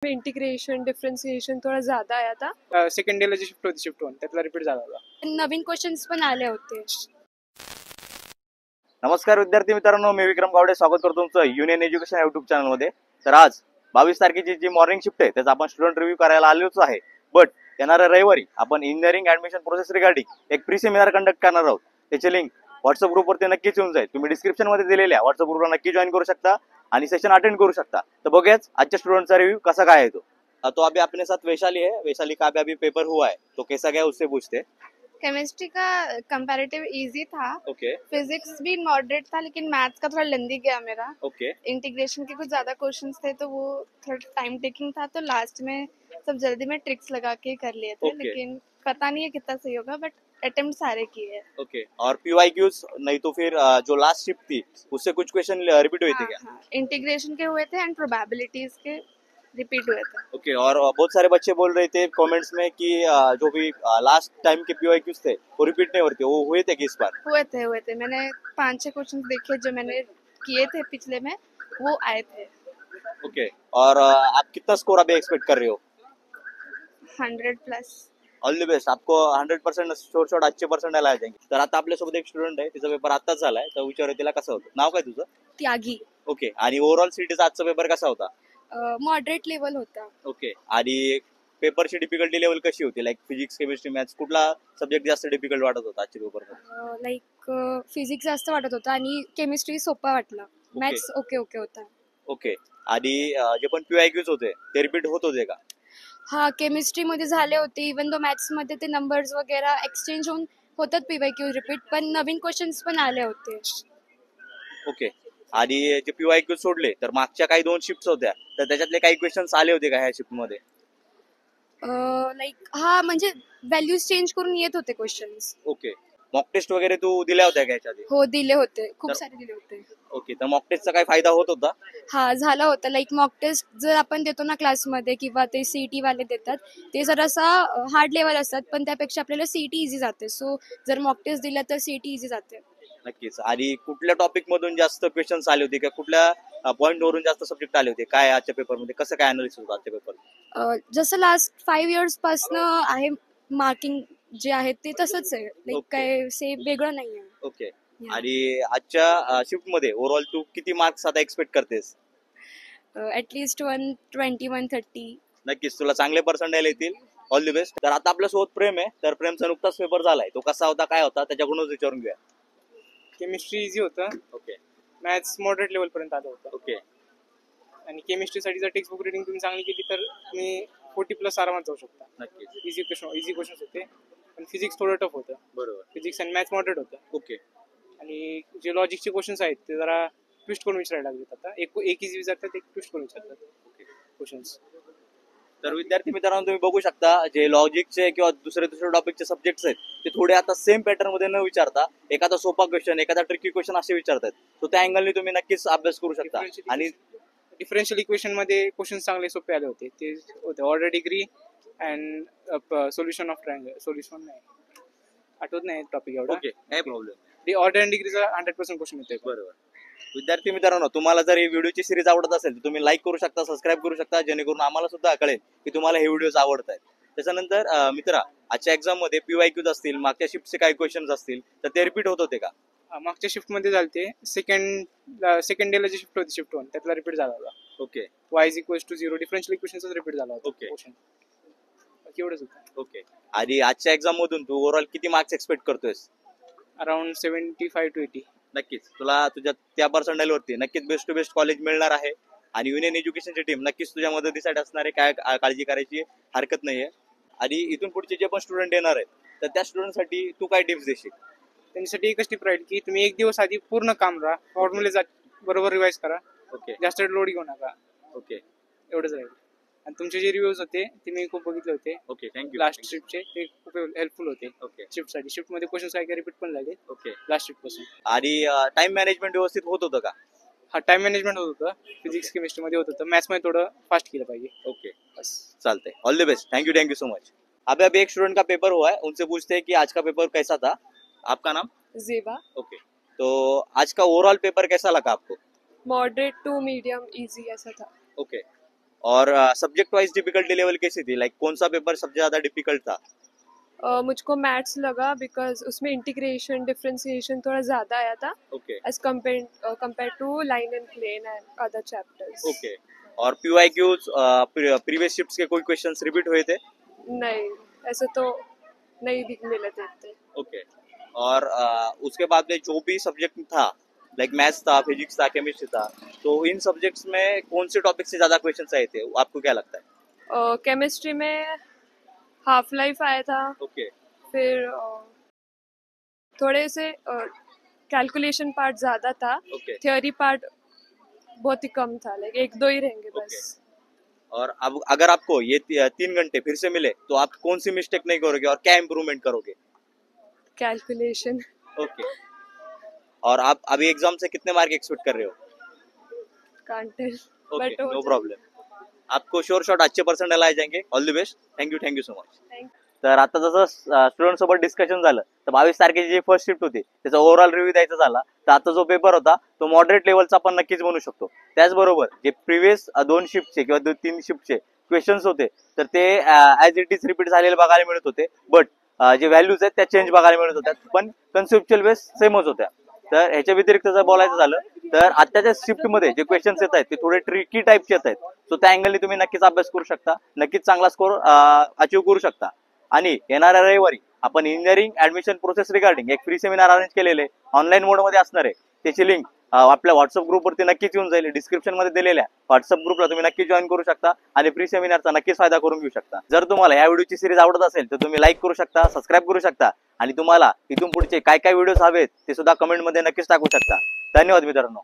Integration differentiation थोड़ा ज्यादा आया था. सेकंड डेला जी शिफ्ट होती शिफ्ट 1 त्यातला रिपीट झाला होता. नवीन क्वेश्चन्स पण आले होते. नमस्कार विद्यार्थी मित्रांनो, मी विक्रम गावडे स्वागत करतो तुमचं युनियन एज्युकेशन युट्यूब चॅनलमध्ये. तर आज 22 तारखेची जी मॉर्निंग शिफ्ट आहे त्याचा आपण स्टुडंट रिव्ह्यू करायला आलोच आहे. बट येणाऱ्या रविवारी आपण इंजिनिअरिंग ऍडमिशन प्रोसेस रिगार्डिंग एक प्री सेमिनार कंडक्ट करणार आहोत. त्याची लिंक व्हॉट्सअप ग्रुपवरती नक्कीच येऊन जाईल. तुम्ही डिस्क्रिप्शन मध्ये दिलेल्या व्हॉट्सअप ग्रुपला नक्की जॉईन करू शकता आणि सेशन अटेंड करू शकता. तर बघूयाच आजच्या स्टुडंटचा रिव्ह्यू कसा काय आहे तो. तो अभी अपने साथ वैशाली है. वैशाली का अभी पेपर हुआ है तो कैसा गया उससे पूछते. केमिस्ट्री का कंपैरेटिव इजी था. ओके फिजिक्स भी मॉडरेट था, लेकिन मैथ्स का थोड़ा लेंदी गया मेरा. ओके इंटीग्रेशन के कुछ ज्यादा क्वेश्चंस थे तो वो थोड़ा टाइम टेकिंग था, तो लास्ट में सब जल्दी में ट्रिक्स लगा के कर लिए थे. Okay. लेकिन पता नहीं है कितना सही होगा, बट अटेम्प्ट सारे किए हैं. ओके. और पीवाईक्यूज नहीं तो फिर जो लास्ट शिफ्ट थी उससे कुछ क्वेश्चन रिपीट हुए थे क्या. इंटीग्रेशन के हुए थे एंड प्रोबेबिलिटीज के रिपीट हुए थे. ओके. और बहुत सारे बच्चे बोल रहे थे कमेंट्स में कि जो भी लास्ट टाइम के पीवाईक्यूज थे वो रिपीट नहीं हो रहे थे, वो हुए थे कि इस बार. हुए थे. मैंने 5-6 क्वेश्चन देखे जो मैंने किए थे पिछले में, वो आए थे. ओके. और आप कितना स्कोर अभी एक्सपेक्ट कर रहे हो. 100+. All the best. आपको 100% शॉर्ट अच्छे पर्सेंटाइल आ जाएंगे. तर आता आपल्यासोबत एक स्टुडंट आहे, तिचा पेपर आताच झालाय. तर विचारू तिला कसं होतं. नाव काय तुझं. त्यागी. ओके. आणि ओव्हरऑल सिटीचा आजचा पेपर कसा होता. मॉडरेट लेवल होता. ओके. आणि पेपरची डिफिकल्टी लेवल कशी होती. लाईक फिजिक्स केमिस्ट्री मॅथ्स कुठला सब्जेक्ट जास्त डिफिकल्ट वाटत होता आजच्या पेपरमध्ये. लाईक फिजिक्स जास्त वाटत होता आणि केमिस्ट्री सोपा वाटला. मॅथ्स ओके होता. ओके. आणि जे पण पीवायक्यूज होते ते रिपीट होत होते का. हा, केमिस्ट्री मध्ये झाले होते. इवन दो मॅथ्स मध्ये ते नंबर्स वगैरे एक्सचेंज होऊन होतात पीवायक्यू रिपीट, पण नवीन क्वेश्चन्स पण आले होते. ओके. आणि जे पीवायक्यू सोडले तर मागच्या काही 2 शिफ्ट होत्या, तर त्याच्यातले काही क्वेश्चन्स आले होते का ह्या शिफ्ट मध्ये. लाईक हा, म्हणजे व्हॅल्यूज चेंज करून येत होते क्वेश्चन्स. ओके. मॉक टेस्ट वगैरे तू दिल्या होत्या का ह्याच्या आधी. हो, दिले होते. खूप तर- सारे दिले होते. ओके. तर मॉक टेस्टचा काय फायदा होत होता. हा, झाला होता. लाईक मॉक टेस्ट जर आपण देतो ना क्लासमध्ये किंवा ते सीईटी वाले देतात, ते जरासा हार्ड लेवल असतात, पण त्यापेक्षा आपल्याला सीईटी इझी जाते. सो जर मॉक टेस्ट दिला तर सीईटी इझी जाते. नक्कीच. आणि कुठल्या टॉपिक मधून जास्त क्वेश्चन्स आले होते का, कुठल्या पॉइंट वरून जास्त सब्जेक्ट आले होते काय आजच्या पेपरमध्ये, कसं काय अनालिसिस होतं आजच्या पेपर. जसं लास्ट 5 इयर्स पासन आहे मार्किंग जे आहे ते तसंच आहे. Like Okay. काय सेम वेगळं नाही आहे. ओके. Yeah. आणि आजच्या शिफ्ट मध्ये ओव्हरऑल तू किती मार्क्स आता एक्सपेक्ट करतेस. ॲटलिस्ट 120-130. नक्कीच तुला चांगले पर्सेंटाइल येतील. All the best. तर आता आपल्यासोबत प्रेम आहे. तर प्रेमचा नुकताच पेपर झालाय, तो कसा होता काय होता त्याच्याकडूनच विचारून घेऊया. केमिस्ट्री इझी होतं. ओके. मॅथ्स मॉडरेट लेवल पर्यंत आलं होतं. ओके. आणि केमिस्ट्रीसाठी जर टेक्स्ट बुक रिडिंग तुम्ही चांगली केली तर तुम्ही 40+ आरामात जाऊ शकता. नक्कीच. इझी क्वेश्चन होते. पण फिजिक्स थोडं टफ होतं. बरोबर. फिजिक्स आणि मॅथ्स मॉडरेट होतं. ओके. आणि जे लॉजिकचे क्वेश्चन्स आहेत ते जरा ट्विस्ट करून विचारायला लागलेत. आता एक इझी विचारतात, एक ट्विस्ट करून विचारतात क्वेश्चन्स. तर विद्यार्थी मित्रांनो तुम्ही बघू शकता जे लॉजिकचे किंवा दुसरे टॉपिकचे सब्जेक्ट्स आहेत ते थोडे आता सेम पॅटर्न मध्ये न विचारता एखादा सोपा क्वेश्चन एखादा ट्रिकी क्वेश्चन असे विचारतात. तो त्या अँगलने तुम्ही नक्कीच अभ्यास करू शकता. आणि डिफरन्शियल इक्वेशन मध्ये क्वेश्चन चांगले सोपे आले होते. ते होते order degree and solution of triangle. Solution नाही आठवत नाही टॉपिक एवढा. ओके, काही प्रॉब्लेम. ऑर्डर अँड डिग्रीचा 100% क्वेश्चन येतोय. बरोबर. विद्यार्थी मित्रांनो तुम्हाला जर ही व्हिडिओची सिरीज आवडत असेल तर तुम्ही लाईक करू शकता, सबस्क्राईब करू शकता, जेणेकरून आम्हाला सुद्धा कळेल की तुम्हाला हे व्हिडिओज आवडत आहेत. त्याच्यानंतर मित्रा आजच्या एक्झाम मध्ये पीवायक्यूज असतील, मागच्या शिफ्टचे काही क्वेश्चन्स असतील तर ते रिपीट होत होते का. मागच्या शिफ्ट मध्ये झालते. सेकंड डेला जी शिफ्ट होती शिफ्ट 1 त्यातला रिपीट झाला होता. ओके. y=0 डिफरन्शियल इक्वेशनचा रिपीट झाला होता. Okay. क्वेश्चन एवढंच होतं. ओके. आणि आजच्या एक्झाम मधून तू ओव्हरऑल किती मार्क्स एक्सपेक्ट करतोयस. Around 75 to 80. नक्कीच तुला तुझ्या त्या पर्सेंटाइल वरती नक्कीच बेस्ट टू बेस्ट कॉलेज मिळणार आहे. आणि युनियन एज्युकेशनची टीम नक्कीच तुझ्या मदतीसाठी असणार आहे. काय काळजी करायची हरकत नाहीये. आणि इथून पुढचे जे पण स्टुडंट येणार आहेत तर त्या स्टुडंटसाठी तू काय टिप्स देशील. त्यांच्यासाठी एकच टिप राहील की तुम्ही एक दिवस आधी पूर्ण काम राहा, फॉर्म्युले बरोबर रिवाइज करा. ओके. जास्त लोड घेऊ नका. ओके. एवढंच राहील. आणि तुमचे जे रिव्ह्यूज होते ते मी खूप बघितले होते ओके. थँक्यू. लास्ट शिफ्टचे, ते खूप हेल्पफुल होते. ओके. शिफ्टसाठी शिफ्ट मध्ये क्वेश्चन काय रिपीट पण झाले ओके. लास्ट शिफ्ट पासून. आणि टाइम मॅनेजमेंट व्यवस्थित होत होतं का. हा, टाइम मॅनेजमेंट होत होतं. फिजिक्स केमिस्ट्री मध्ये होत होतं. मॅथ्स मध्ये थोडं फास्ट केलं पाहिजे. ओके. बस. चालते. All the best. Thank you so much. अभी एक स्टूडेंट का पेपर हुआ है, उनसे पूछते हैं कि आज का पेपर कैसा था. आपका नाम. जेबा. ओके. तो आज का ओवरऑल पेपर कैसा लगा आपको. मॉडरेट टू मीडियम इजी ऐसा था. ओके. और सब्जेक्ट वाइज डिफिकल्टी लेवल कैसी थी, लाइक कौन सा पेपर सबसे ज्यादा डिफिकल्ट था? मुझको मैथ्स लगा बिकॉज उसमें इंटीग्रेशन डिफरेंशिएशन थोड़ा ज़्यादा आया था okay as compare to line and plane and other chapters. Okay. और पीवाईक्यूज प्रीवियस शिफ्ट्स के कोई क्वेश्चंस रिपीट हुए थे? नहीं, ऐसे तो नहीं मिले थे इतने। ओके। और उसके बाद में जो भी सब्जेक्ट था, लाइक मैथ्स था, फिजिक्स था, केमिस्ट्री था, तो इन सब्जेक्ट्स में कौन से टॉपिक से ज्यादा क्वेश्चंस आए थे, आपको क्या लगता है? केमिस्ट्री में हाफ लाइफ आया था, ओके फिर थोड़े से कैलकुलेशन पार्ट ज़्यादा था, ओके। थ्योरी पार्ट बहुत ही कम था, लाइक 1-2 ही रहेंगे बस। और अब अगर आपको ये 3 घंटे फिर से मिले तो आप कौन सी मिस्टेक नहीं करोगे और क्या इम्प्रूवमेंट करोगे? कैलकुलेशन। ओके। और आप अभी एग्जाम से कितने मार्क एक्सपेक्ट कर रहे हो? Can't tell okay, but no problem. आपको श्योर शॉट अच्छे पर्सेंटाइल आए जाएंगे. All the best. Thank you so much. Thank you. तर आता जसं स्टुडंट सोबत डिस्कशन झालं तर 22 तारखेची जी फर्स्ट शिफ्ट होती त्याचा ओव्हरऑल रिव्ह्यू द्यायचा झाला तर आता जो पेपर होता तो मॉडरेट लेवलचा आपण नक्कीच म्हणू शकतो. त्याचबरोबर जे प्रिव्हियस 2 शिफ्टचे किंवा 3 शिफ्टचे क्वेश्चन्स होते तर ते ऍज इट इज रिपीट झालेले बघायला मिळत होते. बट जे व्हॅल्यूज आहेत त्या चेंज बघायला मिळत होत्या पण कन्सेप्च्युअल बेस सेमच होत्या. तर ह्याच्या व्यतिरिक्त जर बोलायचं झालं तर आताच्या शिफ्टमध्ये जे क्वेश्चन्स येत आहेत ते थोडे ट्रिकी टाईपचे येत आहेत. सो त्या अँगलने तुम्ही नक्कीच अभ्यास करू शकता, नक्कीच चांगला स्कोर अचीव्ह करू शकता. आणि येणाऱ्या रविवारी आपण इंजिनिअरिंग ऍडमिशन प्रोसेस रिगार्डिंग एक फ्री सेमिनार अरेंज केलेले ऑनलाईन मोडमध्ये असणार आहे. त्याची लिंक आपल्या व्हॉट्सअप ग्रुपवरती नक्कीच येऊन जाईल. डिस्क्रिप्शन मध्ये दिलेल्या व्हॉट्सअप ग्रुपला तुम्ही नक्की जॉईन करू शकता आणि फ्री सेमिनारचा नक्कीच फायदा करून घेऊ शकता. जर तुम्हाला या व्हिडिओची सिरीज आवडत असेल तर तुम्ही लाईक करू शकता, सबस्क्राईब करू शकता आणि तुम्हाला इथून पुढचे काय काय व्हिडिओज हवेत ते सुद्धा कमेंट मध्ये नक्कीच टाकू शकता. धन्यवाद मित्रांनो.